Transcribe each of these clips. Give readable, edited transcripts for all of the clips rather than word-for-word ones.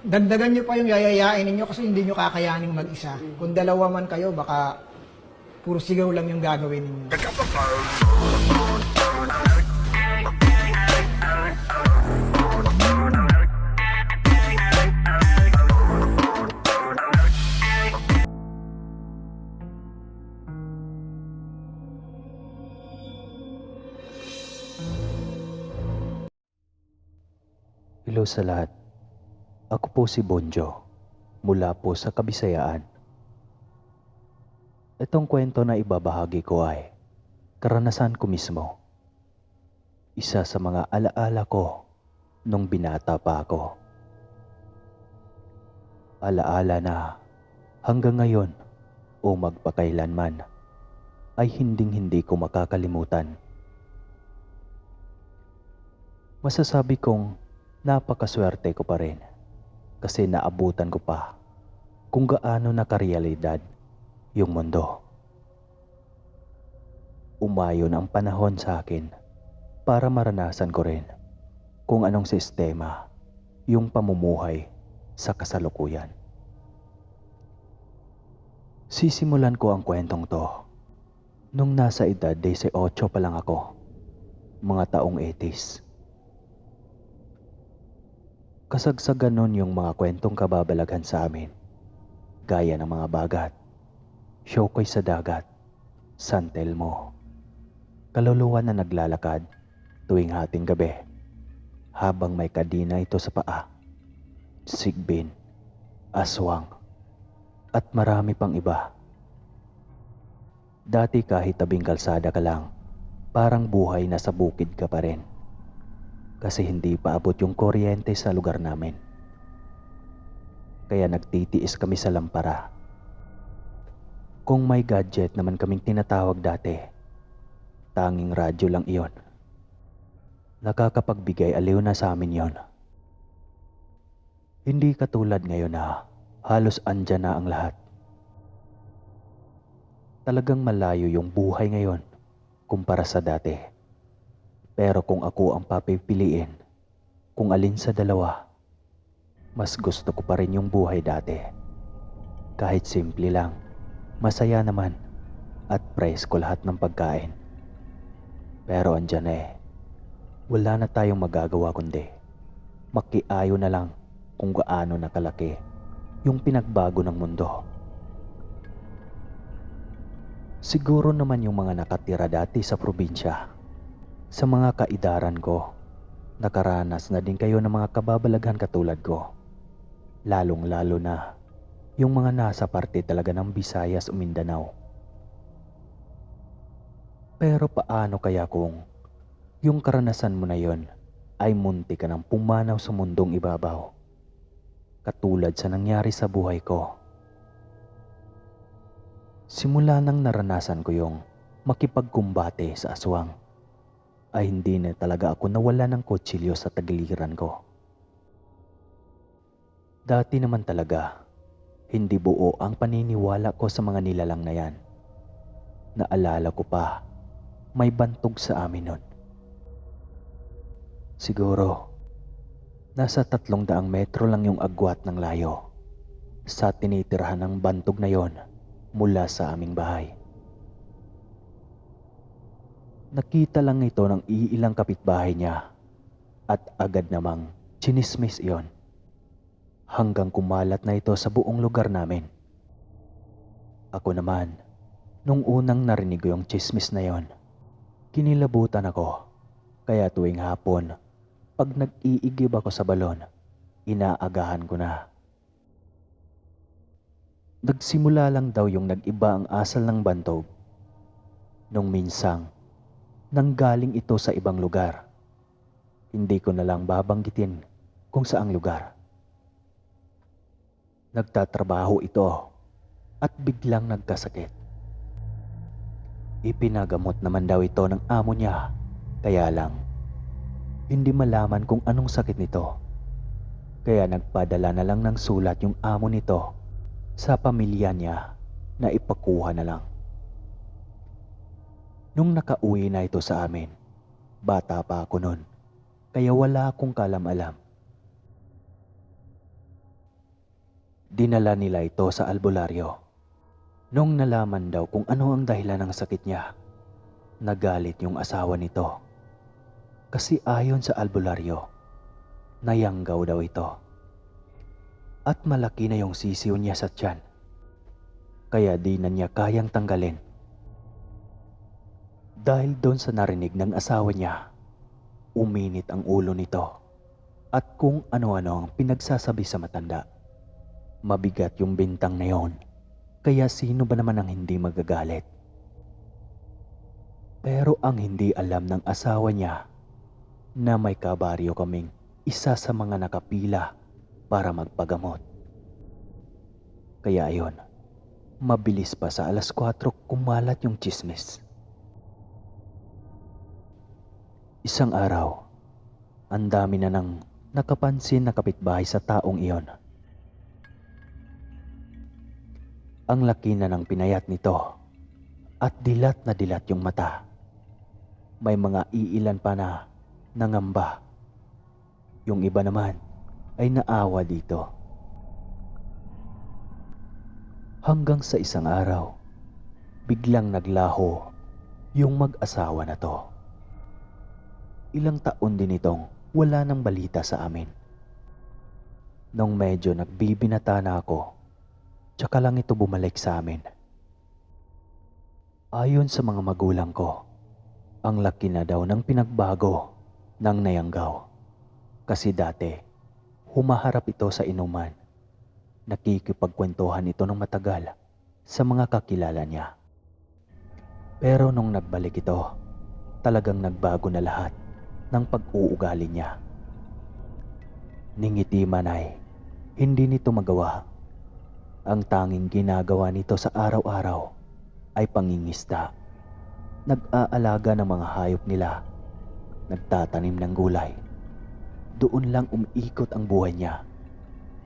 Dagdagan nyo pa yung yayayain ninyo kasi hindi nyo kakayanin mag-isa. Kung dalawa man kayo, baka puro sigaw lang yung gagawin ninyo. Hello sa lahat. Ako po si Bonjo, mula po sa Kabisayaan. Itong kwento na ibabahagi ko ay karanasan ko mismo. Isa sa mga alaala ko nung binata pa ako. Alaala na hanggang ngayon o magpakailanman ay hinding-hindi ko makakalimutan. Masasabi kong napakaswerte ko pa rin kasi naabutan ko pa kung gaano nakarealidad yung mundo. Umayon ang panahon sa akin para maranasan ko rin kung anong sistema yung pamumuhay sa kasalukuyan. Sisimulan ko ang kwentong to nung nasa edad 18 pa lang ako, mga taong 80s. Kasagsagan nun yung mga kwentong kababalaghan sa amin, gaya ng mga bagat, Syokoy sa dagat, San Telmo, kaluluwa na naglalakad tuwing hating gabi habang may kadina ito sa paa, sigbin, aswang, at marami pang iba. Dati kahit tabing kalsada ka lang, parang buhay na sa bukid ka pa rin. Kasi hindi pa abot yung kuryente sa lugar namin. Kaya nagtitiis kami sa lampara. Kung may gadget naman kaming tinatawag dati, tanging radyo lang iyon. Nakakapagbigay aliw na sa amin yon. Hindi katulad ngayon na halos andyan na ang lahat. Talagang malayo yung buhay ngayon kumpara sa dati. Pero kung ako ang papipiliin, kung alin sa dalawa, mas gusto ko pa rin yung buhay dati. Kahit simple lang, masaya naman, at presko lahat ng pagkain. Pero andyan wala na tayong magagawa kundi makiayo na lang kung gaano nakalaki yung pinagbago ng mundo. Siguro naman yung mga nakatira dati sa probinsya, sa mga kaidaran ko, nakaranas na din kayo ng mga kababalaghan katulad ko. Lalong-lalo na yung mga nasa parte talaga ng Visayas o Mindanao. Pero paano kaya kung yung karanasan mo na yon ay munti ka ng pumanaw sa mundong ibabaw, katulad sa nangyari sa buhay ko? Simula nang naranasan ko yung makipagkumbate sa aswang, ay hindi na talaga ako nawala ng kutsilyo sa tagiliran ko. Dati naman talaga, hindi buo ang paniniwala ko sa mga nilalang na yan. Naalala ko pa, may bantog sa amin nun. Siguro, nasa 300 metro lang yung agwat ng layo sa tinitirahan ng bantog na yon mula sa aming bahay. Nakita lang ito ng iilang kapitbahay niya at agad namang chinismis iyon hanggang kumalat na ito sa buong lugar namin. Ako naman, nung unang narinig ko yung chismis na yon, kinilabutan ako. Kaya tuwing hapon, pag nag-iigib ako sa balon, inaagahan ko na. Nagsimula lang daw yung nag-iba ang asal ng bantog nung minsang nanggaling ito sa ibang lugar. Hindi ko na lang babanggitin kung saang lugar. Nagtatrabaho ito at biglang nagkasakit. Ipinagamot naman daw ito ng amo niya, kaya lang hindi malaman kung anong sakit nito. Kaya nagpadala na lang ng sulat yung amo nito sa pamilya niya na ipakuha na lang. Nung nakauwi na ito sa amin, bata pa ako nun, kaya wala akong kalam-alam. Dinala nila ito sa albularyo. Nung nalaman daw kung ano ang dahilan ng sakit niya, nagalit yung asawa nito. Kasi ayon sa albularyo, nayanggaw daw ito. At malaki na yung sisiw niya sa tiyan. Kaya di na niya kayang tanggalin. Dahil doon sa narinig ng asawa niya, uminit ang ulo nito. At kung ano-ano ang pinagsasabi sa matanda. Mabigat yung bintang na yon. Kaya sino ba naman ang hindi magagalit? Pero ang hindi alam ng asawa niya na may kabaryo kaming isa sa mga nakapila para magpagamot. Kaya ayon, mabilis pa sa 4:00 kumalat yung tsismis. Isang araw, ang dami na ng nakapansin na kapitbahay sa taong iyon. Ang laki na ng pinayat nito at dilat na dilat yung mata. May mga iilan pa na nangamba. Yung iba naman ay naawa dito. Hanggang sa isang araw, biglang naglaho yung mag-asawa na to. Ilang taon din itong wala nang balita sa amin. Nung medyo nagbibinata na ako, tsaka lang ito bumalik sa amin. Ayon sa mga magulang ko, ang laki na daw ng pinagbago ng nayanggaw. Kasi dati, humaharap ito sa inuman. Nakikipagkwentuhan ito ng matagal sa mga kakilala niya. Pero nung nagbalik ito, talagang nagbago na lahat ng pag-uugali niya. Ningiti man ay hindi nito magawa. Ang tanging ginagawa nito sa araw-araw ay pangingisda. Nag-aalaga ng mga hayop nila. Nagtatanim ng gulay. Doon lang umiikot ang buhay niya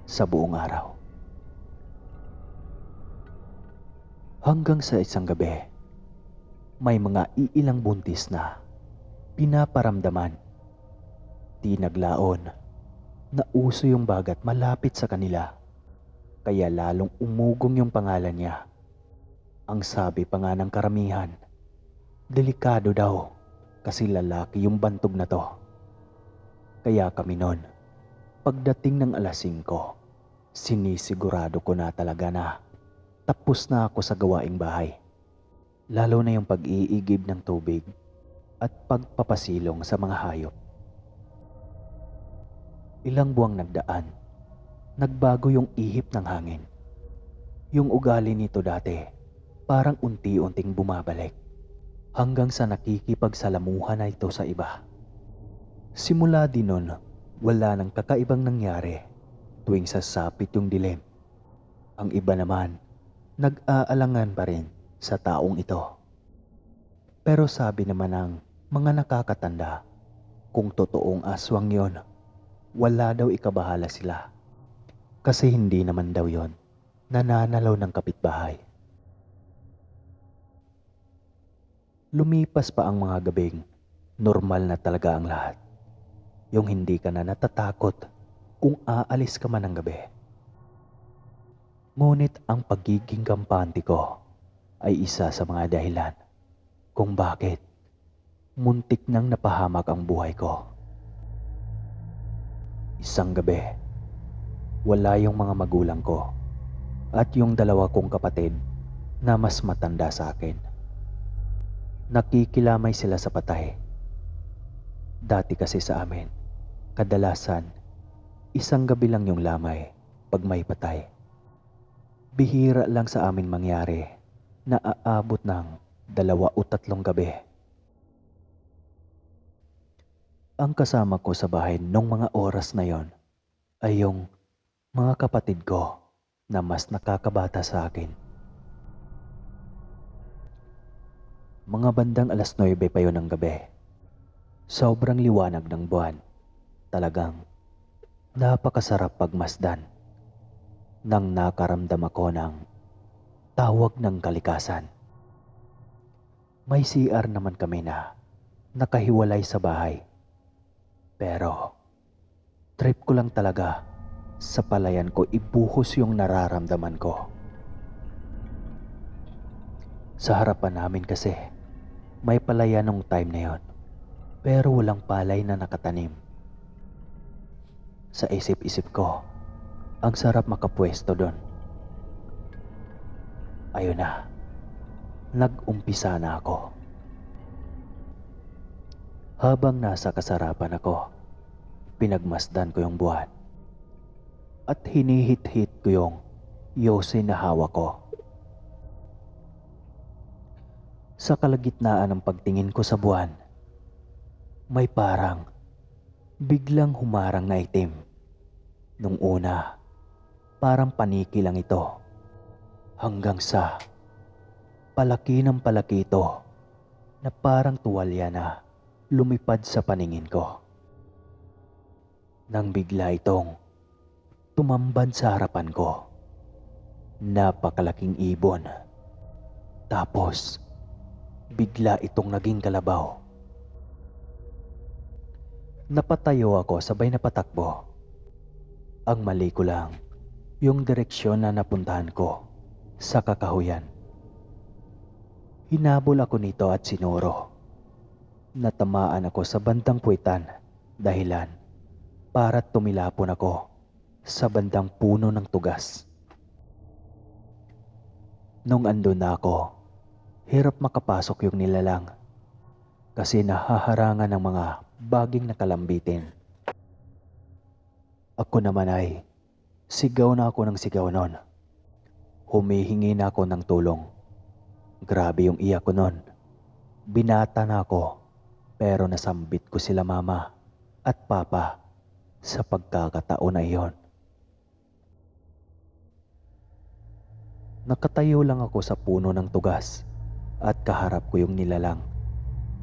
sa buong araw. Hanggang sa isang gabi, may mga iilang buntis na pinaparamdaman. Di naglaon na uso yung bagat malapit sa kanila. Kaya lalong umugong yung pangalan niya. Ang sabi pa nga ng karamihan, delikado daw kasi lalaki yung bantog na to. Kaya kami nun, pagdating ng 5:00, sinisigurado ko na talaga na tapos na ako sa gawaing bahay. Lalo na yung pag-iigib ng tubig at pagpapasilong sa mga hayop. Ilang buwang nagdaan, nagbago yung ihip ng hangin. Yung ugali nito dati, parang unti-unting bumabalik. Hanggang sa nakikipagsalamuhan na ito sa iba. Simula din nun, wala nang kakaibang nangyari tuwing sasapit yung dilim. Ang iba naman, nag-aalangan pa rin sa taong ito. Pero sabi naman ng mga nakakatanda, kung totoong aswang yon, wala daw ikabahala sila. Kasi hindi naman daw yon nananalaw ng kapitbahay. Lumipas pa ang mga gabing, normal na talaga ang lahat. Yung hindi ka na natatakot kung aalis ka man ng gabi. Ngunit ang pagiging kampante ko ay isa sa mga dahilan kung bakit muntik nang napahamak ang buhay ko. Isang gabi, wala yung mga magulang ko at yung 2 kong kapatid na mas matanda sa akin. Nakikilamay sila sa patay. Dati kasi sa amin, kadalasan, isang gabi lang yung lamay pag may patay. Bihira lang sa amin mangyari na aabot ng 2 o 3 gabi. Ang kasama ko sa bahay nung mga oras na yon ay yung mga kapatid ko na mas nakakabata sa akin. Mga bandang 9:00 pa yon ng gabi. Sobrang liwanag ng buwan. Talagang napakasarap pagmasdan nang nakaramdam ako ng tawag ng kalikasan. May CR naman kami na nakahiwalay sa bahay. Pero trip ko lang talaga Sa palayan ko ibuhos yung nararamdaman ko. Sa harapan namin kasi, may palayan nung time na yon, pero walang palay na nakatanim. Sa isip-isip ko, ang sarap makapwesto doon. Ayun na, nag-umpisa na ako. Habang nasa kasarapan ako, pinagmasdan ko yung buwan at hinihit-hit ko yung yosi na hawak ko. Sa kalagitnaan ng pagtingin ko sa buwan, may parang biglang humarang na itim. Nung una, parang paniki lang ito. Hanggang sa palaki ng palaki ito na parang tuwalya na lumipad sa paningin ko. Nang bigla itong tumambad sa harapan ko. Napakalaking ibon. Tapos, bigla itong naging kalabaw. Napatayo ako sabay na patakbo. Ang mali ko lang, yung direksyon na napuntahan ko sa kakahuyan. Hinabol ako nito at sinuro. Natamaan ako sa bandang puwitan dahilan para tumilapon ako sa bandang puno ng tugas. Nung andun na ako, hirap makapasok yung nilalang kasi nahaharangan ng mga baging nakalambitin. Ako naman ay sigaw na ako ng sigaw nun. Humihingi na ako ng tulong. Grabe yung iyak ko nun. Binata na ako pero nasambit ko sila mama at papa sa pagkakataon na iyon. Nakatayo lang ako sa puno ng tugas at kaharap ko yung nilalang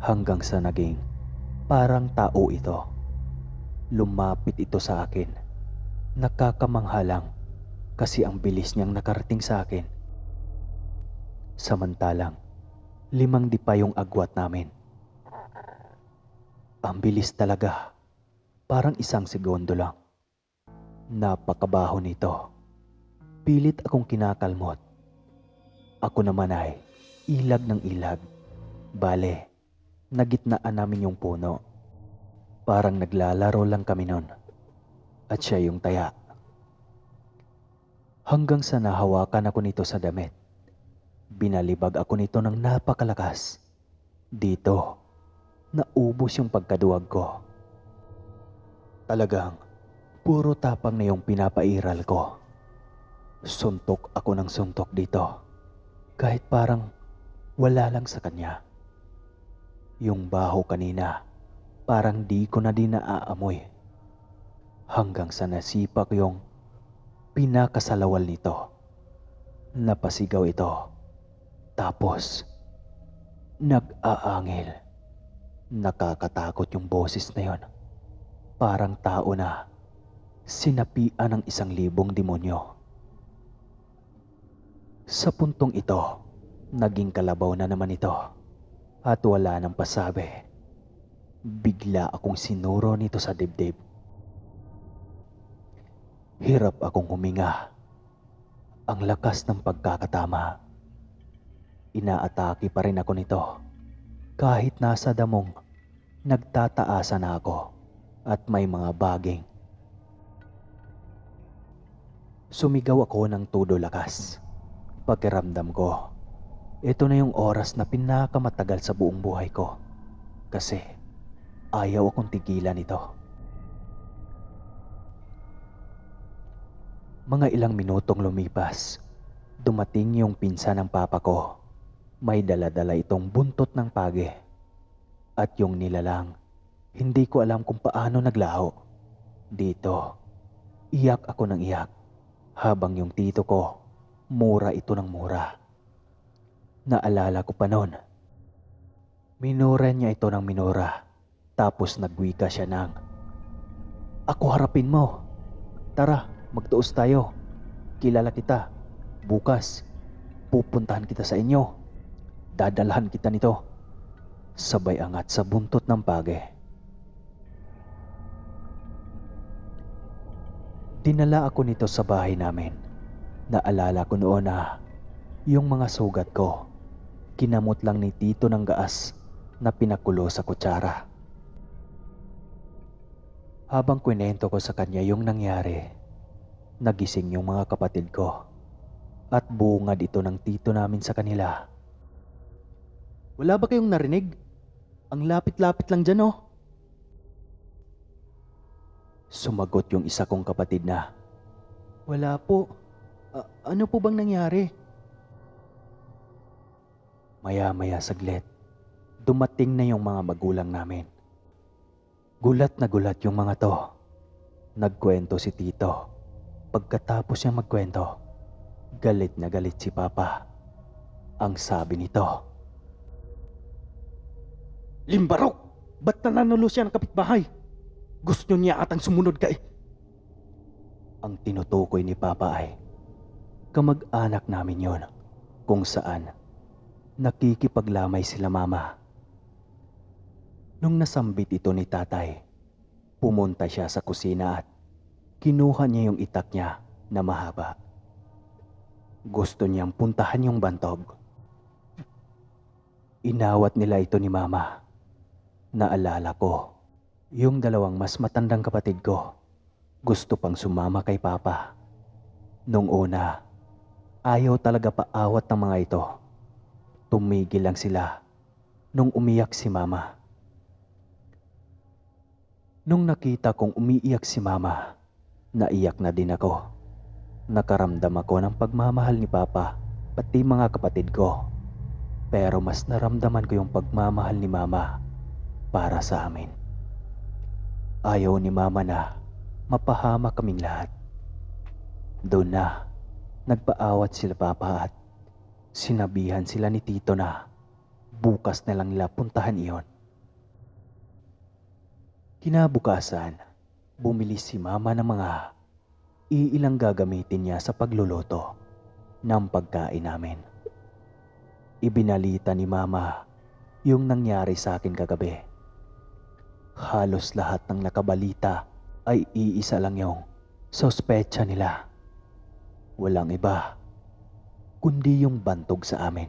hanggang sa naging parang tao ito. Lumapit ito sa akin. Nakakamanghalang kasi ang bilis niyang nakarating sa akin. Samantalang 5 dipa yung agwat namin. Ang bilis talaga. Parang 1 segundo lang. Napakabaho nito. Pilit akong kinakalmot. Ako naman ay ilag ng ilag. Bale, nagitnaan namin yung puno. Parang naglalaro lang kami nun. At siya yung taya. Hanggang sa nahawakan ako nito sa damit. Binalibag ako nito ng napakalakas. Dito, naubos yung pagkaduwag ko. Talagang, puro tapang na yung pinapairal ko. Suntok ako ng suntok dito. Kahit parang wala lang sa kanya. Yung baho kanina, parang di ko na din naaamoy. Hanggang sa nasipa ko yung pinakasalawal nito. Napasigaw ito. Tapos, nag-aangil. Nakakatakot yung boses na yon. Parang tao na sinapian ng 1,000 demonyo. Sa puntong ito, naging kalabaw na naman ito. At wala nang pasabi. Bigla akong sinuro nito sa dibdib. Hirap akong huminga. Ang lakas ng pagkakatama. Inaatake pa rin ako nito. Kahit nasa damong, nagtataasa na ako at may mga baging. Sumigaw ako ng todo lakas. Pakiramdam ko, ito na yung oras na pinakamatagal sa buong buhay ko. Kasi ayaw akong tigilan ito. Mga ilang minutong lumipas, dumating yung pinsan ng papa ko. May dala-dala itong buntot ng page. At yung nilalang, hindi ko alam kung paano naglaho. Dito, iyak ako ng iyak. Habang yung tito ko, mura ito ng mura. Naalala ko pa noon. Minura niya ito ng minura. Tapos nagwika siya ng, "Ako harapin mo. Tara, magtuos tayo. Kilala kita. Bukas, pupuntahan kita sa inyo. Dadalhan kita nito." Sabay angat sa buntot ng page. Dinala ako nito sa bahay namin. Naalala ko noon na yung mga sugat ko, kinamot lang ni Tito ng gaas na pinakulo sa kutsara. Habang kwento ko sa kanya yung nangyari, nagising yung mga kapatid ko at bungad ito ng tito namin sa kanila. Wala ba kayong narinig? Ang lapit-lapit lang dyan, oh. Sumagot yung isa kong kapatid na, wala po. Ano po bang nangyari? Maya-maya saglit, dumating na yung mga magulang namin. Gulat na gulat yung mga to. Nagkwento si Tito. Pagkatapos niya magkwento, galit na galit si Papa. Ang sabi nito, Limbarok! Ba't nananulo siya ng kapitbahay? Gusto niya atang sumunod ka eh. Ang tinutukoy ni Papa ay kamag-anak namin yon, kung saan nakikipaglamay sila mama. Nung nasambit ito ni tatay, pumunta siya sa kusina at kinuha niya yung itak niya na mahaba. Gusto niyang puntahan yung bantog. Inawat nila ito ni mama. Naalala ko, yung dalawang mas matandang kapatid ko, gusto pang sumama kay Papa. Nung una, ayaw talaga paawat ng mga ito. Tumigil lang sila nung umiyak si Mama. Nung nakita kong umiiyak si Mama, naiyak na din ako. Nakaramdam ako ng pagmamahal ni Papa, pati mga kapatid ko. Pero mas naramdaman ko yung pagmamahal ni Mama para sa amin. Ayaw ni Mama na mapahama kaming lahat. Doon na, nagpaawat sila Papa at sinabihan sila ni Tito na bukas na lang nila puntahan iyon. Kinabukasan, bumili si Mama ng mga iilang gagamitin niya sa pagluluto ng pagkain namin. Ibinalita ni Mama yung nangyari sa akin kagabi. Halos lahat ng nakabalita ay iisa lang yung sospecha nila. Walang iba, kundi yung bantog sa amin.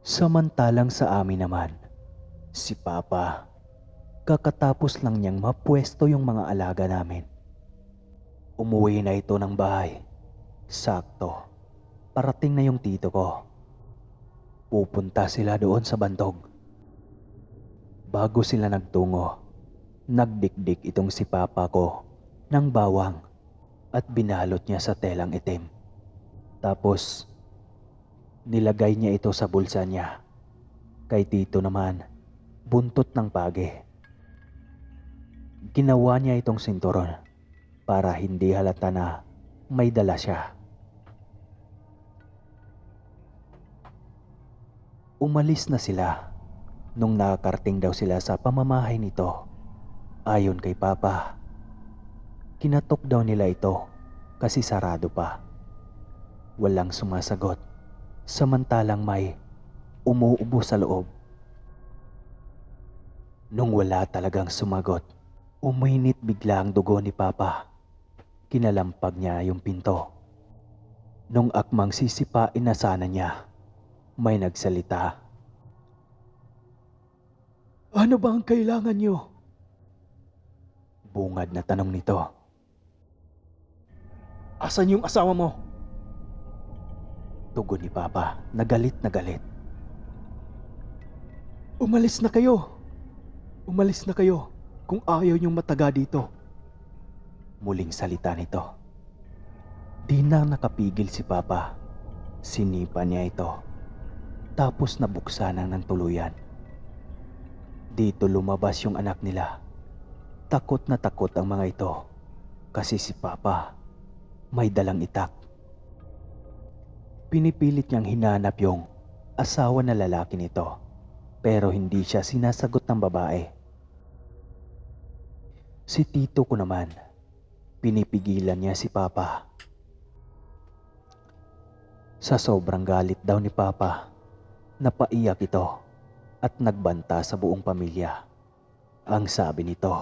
Samantalang sa amin naman, si Papa, kakatapos lang niyang mapwesto yung mga alaga namin. Umuwi na ito ng bahay. Sakto, parating na yung tito ko. Pupunta sila doon sa bantog. Bago sila nagtungo, nagdikdik itong si Papa ko ng bawang at binalot niya sa telang itim. Tapos, nilagay niya ito sa bulsa niya. Kay Tito naman, buntot ng page. Ginawa niya itong sinturon para hindi halata na may dala siya. Umalis na sila nung nakakarating daw sila sa pamamahay nito. Ayon kay Papa, kinatok daw nila ito kasi sarado pa. Walang sumasagot, samantalang may umuubo sa loob. Nung wala talagang sumagot, uminit bigla ang dugo ni Papa. Kinalampag niya yung pinto. Nung akmang sisipain na sana niya, may nagsalita. Ano ba ang kailangan niyo? Bungad na tanong nito. Asan yung asawa mo? Tugon ni Papa, nagalit na galit. Umalis na kayo. Umalis na kayo kung ayaw niyong mataga dito. Muling salita nito. Di na nakapigil si Papa. Sinipa niya ito. Tapos nabuksan ng tuluyan. Dito lumabas yung anak nila. Takot na takot ang mga ito kasi si Papa may dalang itak. Pinipilit niyang hinanap yung asawa na lalaki nito pero hindi siya sinasagot ng babae. Si Tito ko naman, pinipigilan niya si Papa. Sa sobrang galit daw ni Papa, napaiyak ito at nagbanta sa buong pamilya. Ang sabi nito,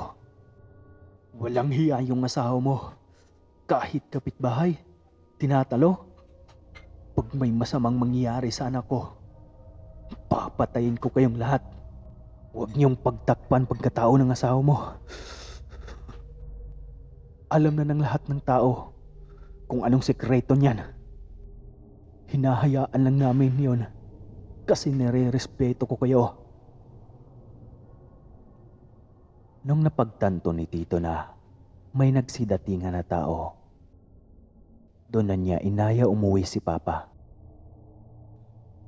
Walang hiya yung asawa mo. Kahit kapitbahay, tinatalo. Pag may masamang mangyayari sa anak ko, papatayin ko kayong lahat. Huwag niyong pagtakpan pagkatao ng asawa mo. Alam na ng lahat ng tao kung anong sekreto niyan. Hinahayaan lang namin yon kasi nire-respeto ko kayo. Nung napagtanto ni Tito na may nagsidatingan na tao, doon na niya inaya umuwi si Papa.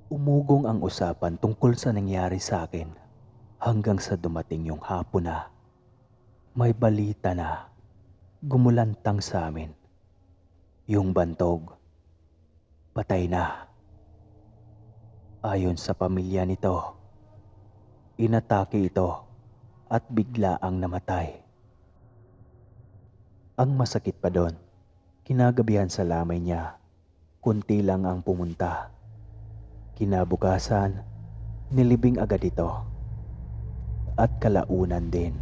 Umugong ang usapan tungkol sa nangyari sa akin hanggang sa dumating yung hapon na may balita na gumulantang sa amin. Yung bantog, patay na. Ayon sa pamilya nito, inatake ito at bigla ang namatay. Ang masakit pa doon, kinagabihan sa lamay niya, kunti lang ang pumunta. Kinabukasan, nilibing agad ito. At kalaunan din,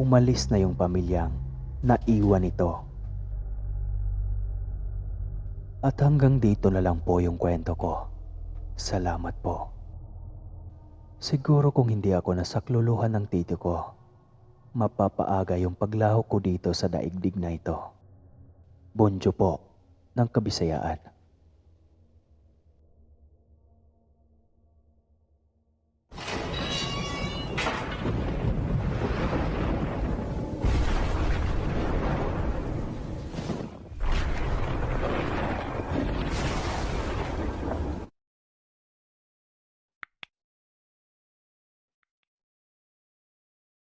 umalis na yung pamilyang naiwan ito. At hanggang dito na lang po yung kwento ko. Salamat po. Siguro kung hindi ako nasakluluhan ng tito ko, mapapaaga yung paglaho ko dito sa daigdig na ito. Bonjo po ng Kabisayaan.